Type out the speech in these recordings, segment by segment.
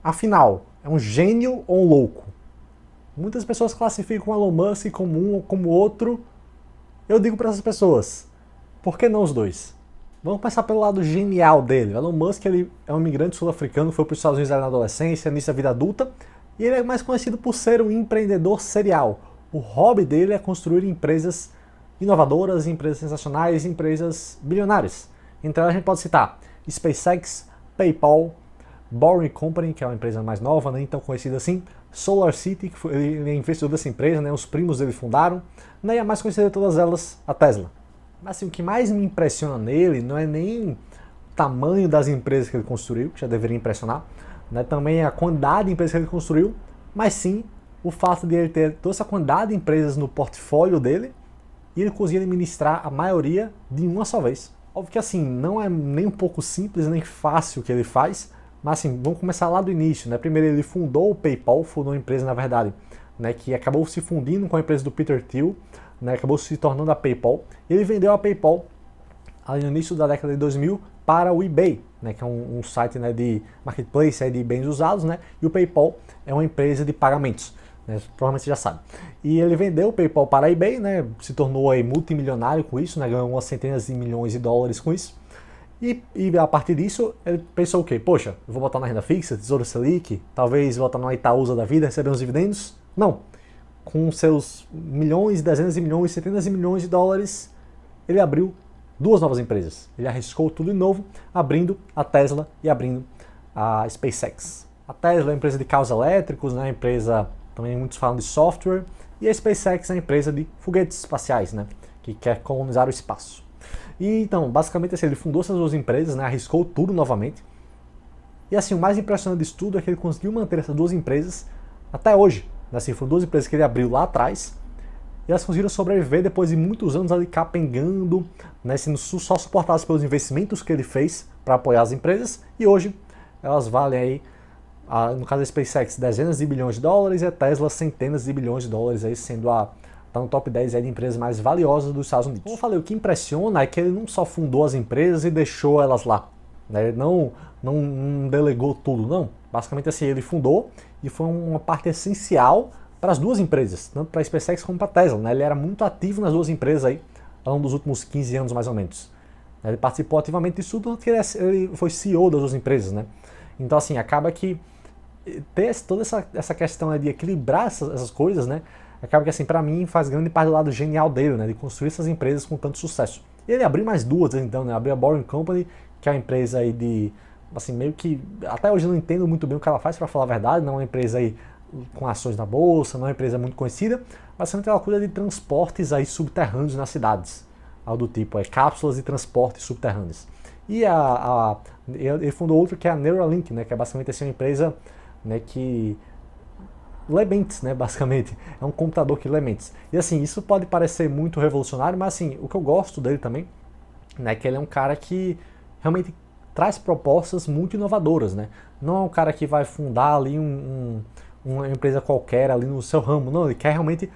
Afinal, é um gênio ou um louco? Muitas pessoas classificam o Elon Musk como um ou como outro. Eu digo para essas pessoas, por que não os dois? Vamos começar pelo lado genial dele. O Elon Musk ele é um imigrante sul-africano, foi para os Estados Unidos na adolescência, início da vida adulta, e ele é mais conhecido por ser um empreendedor serial. O hobby dele é construir empresas inovadoras, empresas sensacionais, empresas bilionárias. Então a gente pode citar SpaceX, PayPal, Boring Company, que é uma empresa mais nova, nem tão conhecida assim, SolarCity, que ele é investidor dessa empresa, né, os primos dele fundaram, né, e a mais conhecida de todas elas, a Tesla. Mas assim, o que mais me impressiona nele não é nem o tamanho das empresas que ele construiu, que já deveria impressionar, né, também a quantidade de empresas que ele construiu, mas sim o fato de ele ter toda essa quantidade de empresas no portfólio dele e ele conseguir administrar a maioria de uma só vez. Óbvio que assim, não é nem um pouco simples, nem fácil o que ele faz, mas assim, vamos começar lá do início, né? Primeiro ele fundou o PayPal, fundou uma empresa na verdade, né, que acabou se fundindo com a empresa do Peter Thiel, né, acabou se tornando a PayPal. Ele vendeu a PayPal ali no início da década de 2000 para o eBay, né, que é um site, né, de marketplace de bens usados, né, e o PayPal é uma empresa de pagamentos, né, provavelmente você já sabe. E ele vendeu o PayPal para a eBay, né, se tornou aí multimilionário com isso, né, ganhou umas centenas de milhões de dólares com isso. E a partir disso, ele pensou o quê? Poxa, eu vou botar na renda fixa, Tesouro Selic, talvez botar numa Itaúsa da vida, receber uns dividendos? Não. Com seus milhões, dezenas de milhões, centenas de milhões de dólares, ele abriu duas novas empresas. Ele arriscou tudo de novo, abrindo a Tesla e abrindo a SpaceX. A Tesla é uma empresa de carros elétricos, né? Empresa, também muitos falam de software, e a SpaceX é uma empresa de foguetes espaciais, né? Que quer colonizar o espaço. E então, basicamente assim, ele fundou essas duas empresas, né, arriscou tudo novamente. E assim, o mais impressionante disso tudo é que ele conseguiu manter essas duas empresas até hoje. Assim, foram duas empresas que ele abriu lá atrás, e elas conseguiram sobreviver depois de muitos anos ali capengando, né, sendo só suportadas pelos investimentos que ele fez para apoiar as empresas, e hoje elas valem aí, no caso da SpaceX, dezenas de bilhões de dólares, e a Tesla centenas de bilhões de dólares, aí sendo tá no top 10 aí de empresas mais valiosas dos Estados Unidos. Como eu falei, o que impressiona é que ele não só fundou as empresas e deixou elas lá, né? Ele não delegou tudo, não. Basicamente assim, ele fundou e foi uma parte essencial para as duas empresas, tanto para a SpaceX como para a Tesla, né? Ele era muito ativo nas duas empresas aí, ao longo dos últimos 15 anos mais ou menos. Ele participou ativamente disso tudo, porque ele foi CEO das duas empresas, né? Então assim, acaba que ter toda essa questão, né, de equilibrar essas coisas, né? Acaba que assim, para mim, faz grande parte do lado genial dele, né, de construir essas empresas com tanto sucesso. E ele abriu mais duas, então, né, abriu a Boring Company, que é uma empresa aí de, assim, meio que, até hoje eu não entendo muito bem o que ela faz, para falar a verdade, não é uma empresa aí com ações na bolsa, não é uma empresa muito conhecida, mas basicamente ela cuida de transportes aí subterrâneos nas cidades, algo do tipo, cápsulas de transporte subterrâneos. E ele fundou outra que é a Neuralink, né, que é basicamente assim, uma empresa, né, que lê mentes, né, basicamente. É um computador que lê mentes. E assim, isso pode parecer muito revolucionário, mas assim, o que eu gosto dele também, né, é que ele é um cara que realmente traz propostas muito inovadoras, né? Não é um cara que vai fundar ali uma empresa qualquer ali no seu ramo, não, ele quer realmente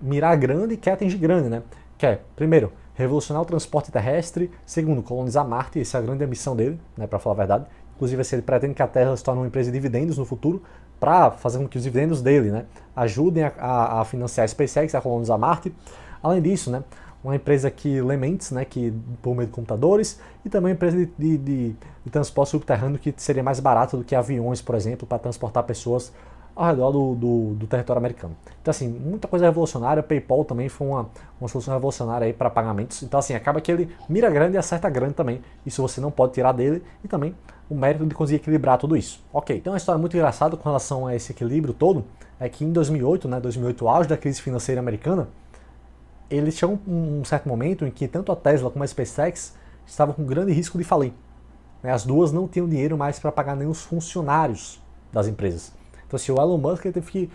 mirar grande e quer atingir grande, né? Quer, primeiro, revolucionar o transporte terrestre, segundo, colonizar Marte, essa é a grande ambição dele, né, para falar a verdade. Inclusive, ele pretende que a Tesla se torne uma empresa de dividendos no futuro, para fazer com que os dividendos dele, né, ajudem a financiar a SpaceX, a colonizar Marte. Além disso, né, uma empresa que lê mentes, né, que, por meio de computadores, e também uma empresa de transporte subterrâneo que seria mais barato do que aviões, por exemplo, para transportar pessoas ao redor do território americano. Então, assim, muita coisa revolucionária. O PayPal também foi uma solução revolucionária aí para pagamentos. Então, assim, acaba que ele mira grande e acerta grande também. Isso você não pode tirar dele. E também o mérito de conseguir equilibrar tudo isso. Ok, então uma história muito engraçada com relação a esse equilíbrio todo é que em 2008, né, 2008, auge da crise financeira americana, ele chegou um certo momento em que tanto a Tesla como a SpaceX estavam com grande risco de falir. As duas não tinham dinheiro mais para pagar nem os funcionários das empresas. Então, assim, o Elon Musk ele teve que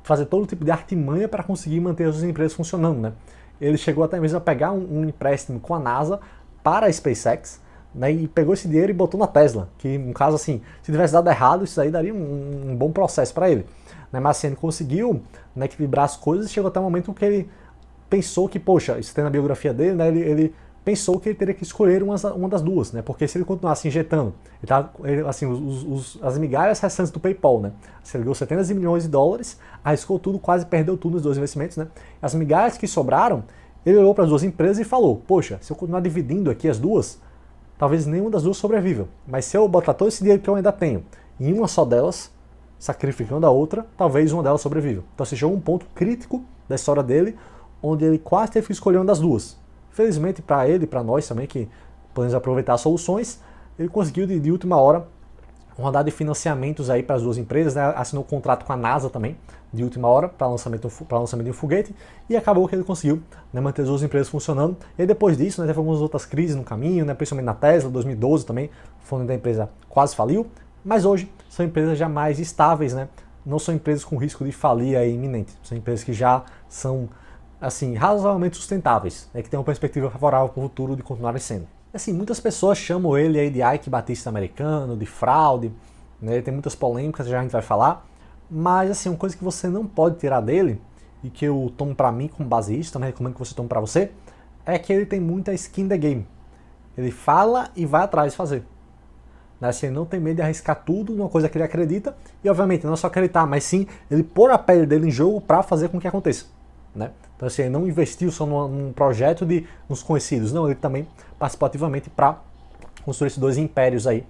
fazer todo tipo de artimanha para conseguir manter as empresas funcionando, né? Ele chegou até mesmo a pegar um empréstimo com a NASA para a SpaceX, né, e pegou esse dinheiro e botou na Tesla, que no caso assim, se tivesse dado errado, isso aí daria um bom processo para ele. Né, mas assim, ele conseguiu, né, equilibrar as coisas e chegou até um momento que ele pensou que, poxa, isso tem na biografia dele, né, ele pensou que ele teria que escolher uma das duas, né? Porque se ele continuasse injetando, assim, as migalhas restantes do PayPal, né? Se ele ganhou centenas de milhões de dólares, arriscou tudo, quase perdeu tudo nos dois investimentos, né? As migalhas que sobraram, ele olhou para as duas empresas e falou: poxa, se eu continuar dividindo aqui as duas, talvez nenhuma das duas sobreviva. Mas se eu botar todo esse dinheiro que eu ainda tenho em uma só delas, sacrificando a outra, talvez uma delas sobreviva. Então se chegou um ponto crítico da história dele, onde ele quase teve que escolher uma das duas. Felizmente para ele e para nós também, que podemos aproveitar as soluções, ele conseguiu de última hora uma rodada de financiamentos aí para as duas empresas, né? Assinou um contrato com a NASA também, de última hora, para lançamento de um foguete, e acabou que ele conseguiu, né, manter as duas empresas funcionando. E depois disso, né, teve algumas outras crises no caminho, né, principalmente na Tesla, 2012 também, foi onde a empresa quase faliu, mas hoje são empresas já mais estáveis, né? Não são empresas com risco de falir aí iminente, são empresas que já são assim, razoavelmente sustentáveis, né, que tem uma perspectiva favorável para o futuro de continuarem sendo. Assim, muitas pessoas chamam ele aí de Ike Batista americano, de fraude, né, tem muitas polêmicas, já a gente vai falar, mas assim, uma coisa que você não pode tirar dele, e que eu tomo para mim como base isso, também recomendo que você tome para você, é que ele tem muita skin in the game. Ele fala e vai atrás de fazer. Né, assim, ele não tem medo de arriscar tudo numa coisa que ele acredita, e obviamente não é só acreditar, mas sim ele pôr a pele dele em jogo para fazer com que aconteça. Né? Então assim, ele não investiu só num projeto de uns conhecidos, não, ele também participou ativamente para construir esses dois impérios aí.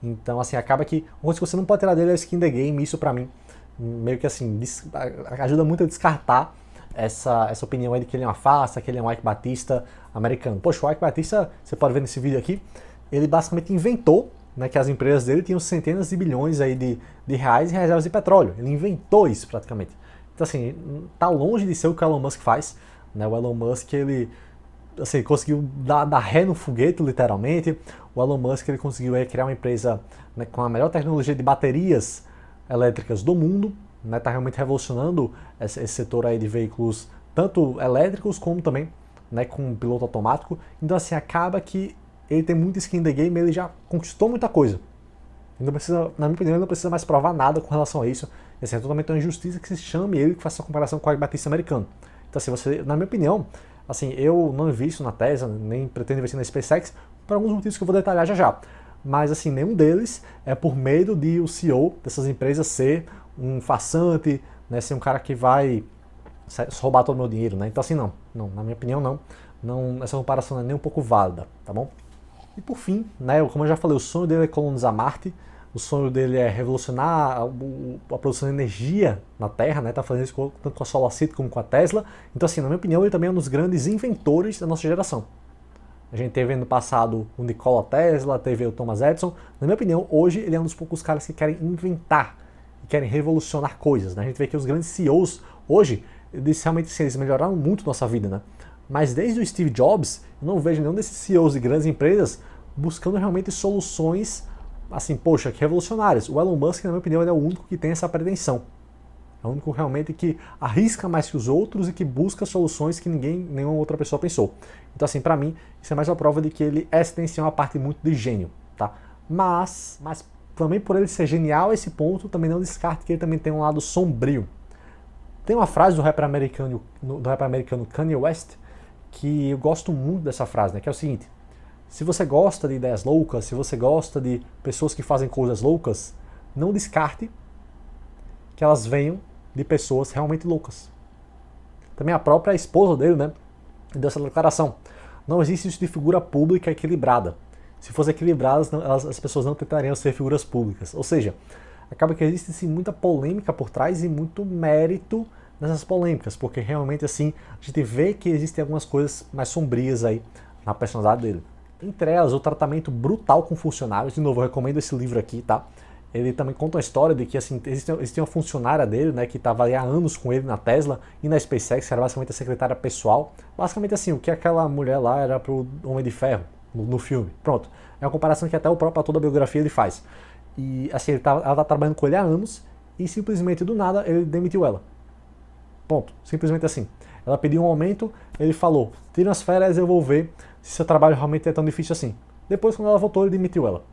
Então assim, acaba que uma coisa que você não pode tirar dele é o skin the game, isso para mim meio que assim, ajuda muito a descartar essa opinião aí de que ele é uma farsa, que ele é um Ike Batista americano. Poxa, o Ike Batista, você pode ver nesse vídeo aqui, ele basicamente inventou, né, que as empresas dele tinham centenas de bilhões aí de reais em reservas de petróleo. Ele inventou isso praticamente. Então assim, tá longe de ser o que o Elon Musk faz, né? O Elon Musk, ele assim, conseguiu dar ré no foguete, literalmente. O Elon Musk, ele conseguiu aí criar uma empresa, né, com a melhor tecnologia de baterias elétricas do mundo, né? Tá realmente revolucionando esse setor aí de veículos, tanto elétricos como também, né, com piloto automático. Então assim, acaba que ele tem muito skin in the game, ele já conquistou muita coisa. Não precisa, na minha opinião, ele não precisa mais provar nada com relação a isso. Assim, é totalmente uma injustiça que se chame ele que faça essa comparação com o Ike Batista americano. Então, assim, você, na minha opinião, assim, eu não invisto na Tesla, nem pretendo investir na SpaceX, por alguns motivos que eu vou detalhar já já. Mas, assim, nenhum deles é por medo de o CEO dessas empresas ser um farsante, né, ser um cara que vai roubar todo o meu dinheiro, né? Então, assim, não, na minha opinião, não, essa comparação não é nem um pouco válida, tá bom? E por fim, né, como eu já falei, o sonho dele é colonizar Marte. O sonho dele é revolucionar a produção de energia na Terra, né? Tá fazendo isso tanto com a SolarCity como com a Tesla. Então, assim, na minha opinião, ele também é um dos grandes inventores da nossa geração. A gente teve no passado o Nikola Tesla, teve o Thomas Edison. Na minha opinião, hoje ele é um dos poucos caras que querem inventar, que querem revolucionar coisas, né? A gente vê que os grandes CEOs hoje, eles realmente eles melhoraram muito nossa vida, né? Mas desde o Steve Jobs, eu não vejo nenhum desses CEOs de grandes empresas buscando realmente soluções assim, poxa, que revolucionárias. O Elon Musk, na minha opinião, ele é o único que tem essa pretensão. É o único realmente que arrisca mais que os outros e que busca soluções que nenhuma outra pessoa pensou. Então, assim, pra mim, isso é mais uma prova de que ele tem sim uma parte muito de gênio, tá? Mas também por ele ser genial a esse ponto, também não descarte que ele também tem um lado sombrio. Tem uma frase do rapper americano Kanye West que eu gosto muito dessa frase, né? Que é o seguinte: se você gosta de ideias loucas, se você gosta de pessoas que fazem coisas loucas, não descarte que elas venham de pessoas realmente loucas. Também a própria esposa dele, né, deu essa declaração. Não existe isso de figura pública equilibrada. Se fosse equilibrada, as pessoas não tentariam ser figuras públicas. Ou seja, acaba que existe sim muita polêmica por trás e muito mérito nessas polêmicas, porque realmente assim a gente vê que existem algumas coisas mais sombrias aí na personalidade dele. Entre elas, o tratamento brutal com funcionários. De novo, eu recomendo esse livro aqui, tá? Ele também conta uma história de que assim, existia uma funcionária dele, né, que estava há anos com ele na Tesla e na SpaceX, que era basicamente a secretária pessoal. Basicamente assim, o que aquela mulher lá era pro Homem de Ferro, no filme. Pronto. É uma comparação que até o próprio ator da biografia ele faz. E assim, ela tá trabalhando com ele há anos e simplesmente do nada ele demitiu ela. Ponto. Simplesmente assim. Ela pediu um aumento, ele falou: tira as férias, eu vou ver se seu trabalho realmente é tão difícil assim. Depois, quando ela voltou, ele demitiu ela.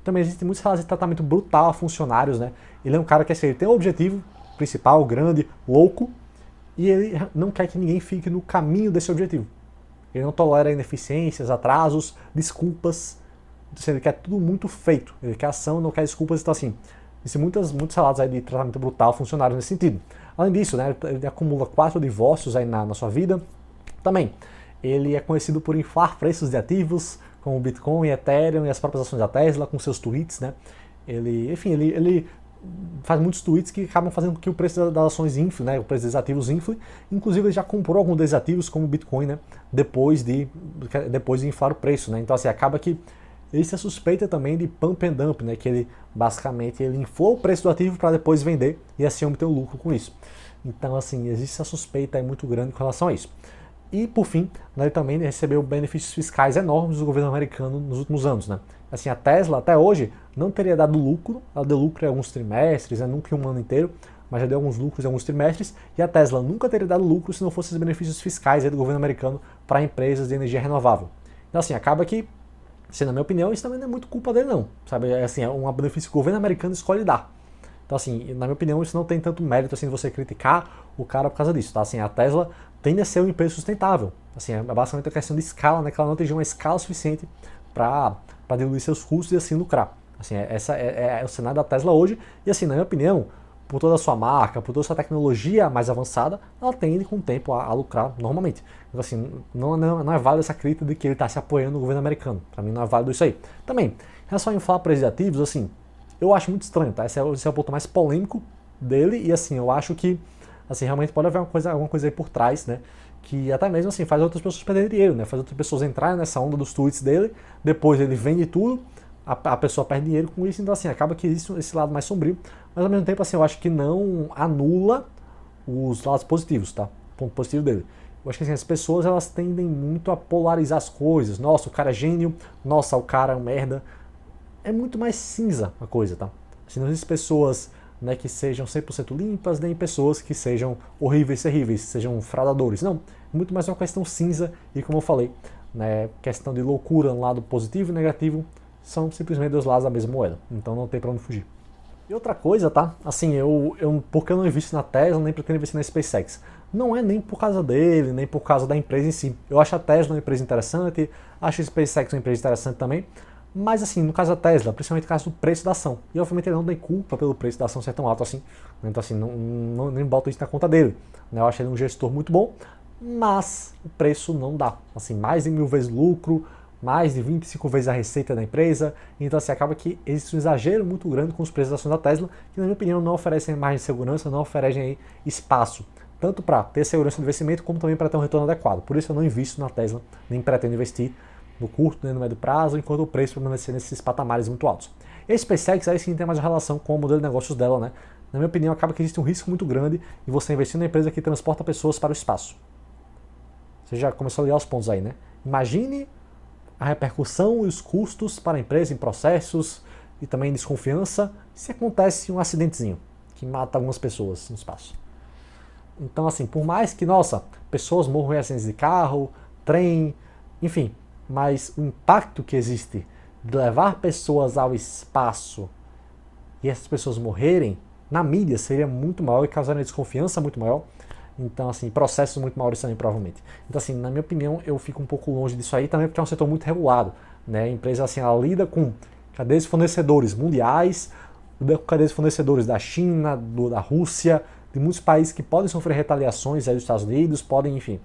Também existem muitos casos de tratamento brutal a funcionários, né? Ele é um cara que assim, ele tem um objetivo principal, grande, louco, e ele não quer que ninguém fique no caminho desse objetivo. Ele não tolera ineficiências, atrasos, desculpas, ele quer tudo muito feito. Ele quer ação, não quer desculpas. Então, assim, existem muitos relatos aí de tratamento brutal funcionários nesse sentido. Além disso, né, ele acumula 4 divórcios aí na sua vida. Também, ele é conhecido por inflar preços de ativos, como o Bitcoin, Ethereum e as próprias ações da Tesla, com seus tweets, né? Ele faz muitos tweets que acabam fazendo com que o preço das ações infle, né? O preço dos ativos infle. Inclusive, ele já comprou alguns desses ativos, como o Bitcoin, né? Depois de inflar o preço, né? Então, assim, acaba que ele se suspeita também de pump and dump, né? Que ele, basicamente, ele inflou o preço do ativo para depois vender e assim obter um lucro com isso. Então, assim, existe essa suspeita aí muito grande com relação a isso. E, por fim, né, ele também recebeu benefícios fiscais enormes do governo americano nos últimos anos, né? Assim, a Tesla, até hoje, não teria dado lucro, ela deu lucro em alguns trimestres, né, nunca em um ano inteiro, mas já deu alguns lucros em alguns trimestres, e a Tesla nunca teria dado lucro se não fossem os benefícios fiscais aí do governo americano para empresas de energia renovável. Então, assim, acaba que, assim, na minha opinião, isso também não é muito culpa dele, não, sabe? Assim, é um benefício que o governo americano escolhe dar. Então, assim, na minha opinião, isso não tem tanto mérito, assim, de você criticar o cara por causa disso, tá? Assim, a Tesla tende a ser uma empresa sustentável. Assim, é basicamente uma questão de escala, né? Que ela não atingiu uma escala suficiente para diluir seus custos e assim lucrar. Assim, essa é o cenário da Tesla hoje. E assim, na minha opinião, por toda a sua marca, por toda a sua tecnologia mais avançada, ela tende com o tempo a lucrar normalmente. Então, assim, não é válido essa crítica de que ele está se apoiando no governo americano. Para mim não é válido isso aí. Também, em relação a inflar preços de ativos, assim, eu acho muito estranho, tá? Esse é o ponto mais polêmico dele e assim, eu acho que assim, realmente pode haver alguma coisa aí por trás, né? Que até mesmo assim faz outras pessoas perderem dinheiro, né? Faz outras pessoas entrarem nessa onda dos tweets dele, depois ele vende tudo, a pessoa perde dinheiro com isso, então assim, acaba que existe esse lado mais sombrio, mas ao mesmo tempo assim, eu acho que não anula os lados positivos, tá? O ponto positivo dele. Eu acho que assim, as pessoas elas tendem muito a polarizar as coisas. Nossa, o cara é gênio, nossa, o cara é um merda. É muito mais cinza a coisa, tá? Assim, não existem pessoas, né, que sejam 100% limpas, nem pessoas que sejam horríveis, terríveis, sejam fraudadores. Não, muito mais uma questão cinza e, como eu falei, né, questão de loucura no lado positivo e negativo são simplesmente dois lados da mesma moeda. Então não tem pra onde fugir. E outra coisa, tá? Assim, porque eu não invisto na Tesla, nem pretendo investir na SpaceX. Não é nem por causa dele, nem por causa da empresa em si. Eu acho a Tesla uma empresa interessante, acho a SpaceX uma empresa interessante também, mas assim, no caso da Tesla, principalmente no caso do preço da ação. E obviamente ele não tem culpa pelo preço da ação ser tão alto assim. Então assim, nem boto isso na conta dele. Eu acho ele um gestor muito bom, mas o preço não dá. Assim, mais de 1000 vezes lucro, mais de 25 vezes a receita da empresa. Então assim, acaba que existe um exagero muito grande com os preços das ações da Tesla, que na minha opinião não oferecem margem de segurança, não oferecem aí espaço. Tanto para ter segurança de investimento, como também para ter um retorno adequado. Por isso eu não invisto na Tesla, nem pretendo investir no curto, nem no médio prazo, enquanto o preço permanecer nesses patamares muito altos. E a SpaceX aí sim tem mais relação com o modelo de negócios dela, né? Na minha opinião, acaba que existe um risco muito grande em você investir na empresa que transporta pessoas para o espaço. Você já começou a ligar os pontos aí, né? Imagine a repercussão e os custos para a empresa em processos e também desconfiança se acontece um acidentezinho que mata algumas pessoas no espaço. Então, assim, por mais que, nossa, pessoas morram em acidentes de carro, trem, enfim, mas o impacto que existe de levar pessoas ao espaço e essas pessoas morrerem na mídia seria muito maior e causaria desconfiança muito maior. Então, assim, processos muito maiores também, provavelmente. Então, assim, na minha opinião, eu fico um pouco longe disso aí, também porque é um setor muito regulado, né? A empresa, assim, ela lida com cadeias de fornecedores mundiais, lida com cadeias de fornecedores da China, da Rússia, de muitos países que podem sofrer retaliações aí dos Estados Unidos, podem, enfim,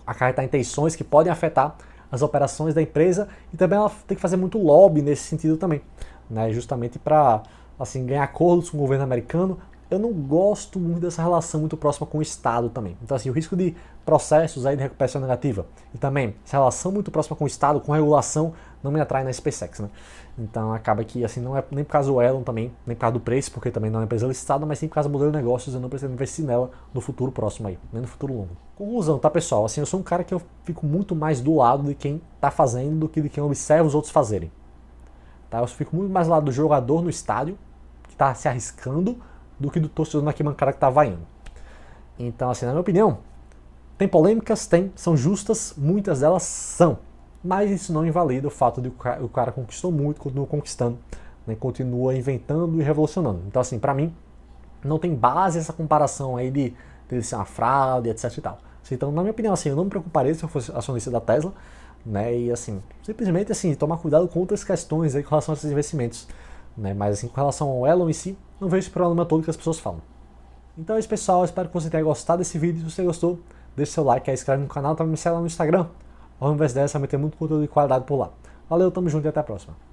acarretar intenções que podem afetar as operações da empresa, e também ela tem que fazer muito lobby nesse sentido também, né? Justamente para assim, ganhar acordos com o governo americano. Eu não gosto muito dessa relação muito próxima com o Estado também. Então, assim, o risco de processos aí de recuperação negativa e também essa relação muito próxima com o Estado, com regulação, não me atrai na SpaceX, né? Então, acaba que, assim, não é nem por causa do Elon também, nem por causa do preço, porque também não é uma empresa listada, mas sim por causa do modelo de negócios, eu não preciso investir nela no futuro próximo aí, nem no futuro longo. Conclusão, tá, pessoal? Assim, eu sou um cara que eu fico muito mais do lado de quem tá fazendo do que de quem observa os outros fazerem. Tá? Eu fico muito mais do lado do jogador no estádio, que tá se arriscando, do que do torcedor na arquibancada que tá vaiando. Então, assim, na minha opinião, tem polêmicas? Tem, são justas, muitas delas são. Mas isso não invalida o fato de o cara conquistou muito, continua conquistando, né, continua inventando e revolucionando. Então, assim, pra mim, não tem base essa comparação aí de ser uma fraude, etc e tal. Então, na minha opinião, assim, eu não me preocuparia se eu fosse acionista da Tesla, né? E assim, simplesmente assim, tomar cuidado com outras questões aí com relação a esses investimentos, né? Mas assim, com relação ao Elon em si, não vejo esse problema todo que as pessoas falam. Então é isso, pessoal, espero que você tenha gostado desse vídeo. Se você gostou, deixe seu like, inscreve no canal, também me segue lá no Instagram. Ao invés dessa, vai ter muito conteúdo de qualidade por lá. Valeu, tamo junto e até a próxima.